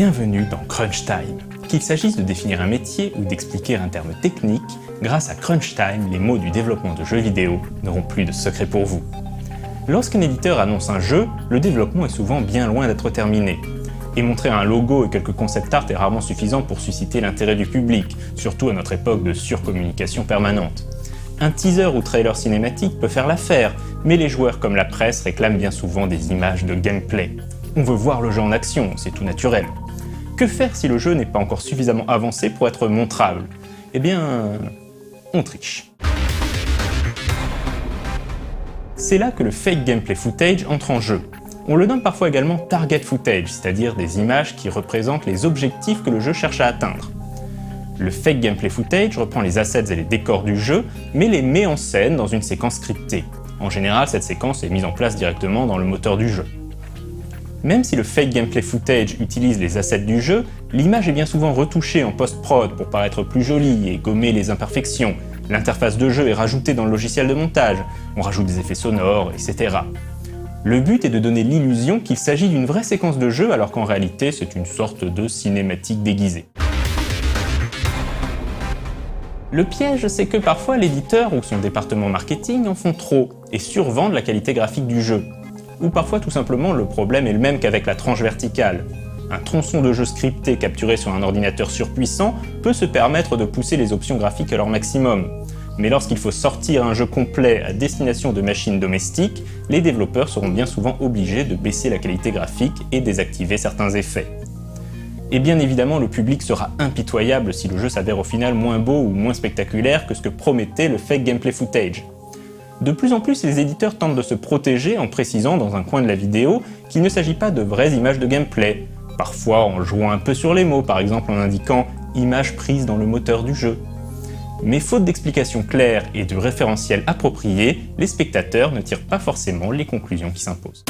Bienvenue dans Crunch Time. Qu'il s'agisse de définir un métier ou d'expliquer un terme technique, grâce à Crunch Time, les mots du développement de jeux vidéo n'auront plus de secret pour vous. Lorsqu'un éditeur annonce un jeu, le développement est souvent bien loin d'être terminé. Et montrer un logo et quelques concept art est rarement suffisant pour susciter l'intérêt du public, surtout à notre époque de surcommunication permanente. Un teaser ou trailer cinématique peut faire l'affaire, mais les joueurs comme la presse réclament bien souvent des images de gameplay. On veut voir le jeu en action, c'est tout naturel. Que faire si le jeu n'est pas encore suffisamment avancé pour être montrable? Eh bien, on triche. C'est là que le fake gameplay footage entre en jeu. On le nomme parfois également target footage, c'est-à-dire des images qui représentent les objectifs que le jeu cherche à atteindre. Le fake gameplay footage reprend les assets et les décors du jeu, mais les met en scène dans une séquence scriptée. En général, cette séquence est mise en place directement dans le moteur du jeu. Même si le fake gameplay footage utilise les assets du jeu, l'image est bien souvent retouchée en post-prod pour paraître plus jolie et gommer les imperfections. L'interface de jeu est rajoutée dans le logiciel de montage, on rajoute des effets sonores, etc. Le but est de donner l'illusion qu'il s'agit d'une vraie séquence de jeu alors qu'en réalité c'est une sorte de cinématique déguisée. Le piège, c'est que parfois l'éditeur ou son département marketing en font trop et survendent la qualité graphique du jeu. Ou parfois tout simplement le problème est le même qu'avec la tranche verticale. Un tronçon de jeu scripté capturé sur un ordinateur surpuissant peut se permettre de pousser les options graphiques à leur maximum. Mais lorsqu'il faut sortir un jeu complet à destination de machines domestiques, les développeurs seront bien souvent obligés de baisser la qualité graphique et désactiver certains effets. Et bien évidemment, le public sera impitoyable si le jeu s'avère au final moins beau ou moins spectaculaire que ce que promettait le fake gameplay footage. De plus en plus, les éditeurs tentent de se protéger en précisant dans un coin de la vidéo qu'il ne s'agit pas de vraies images de gameplay, parfois en jouant un peu sur les mots, par exemple en indiquant « image prise dans le moteur du jeu ». Mais faute d'explications claires et de référentiels appropriés, les spectateurs ne tirent pas forcément les conclusions qui s'imposent.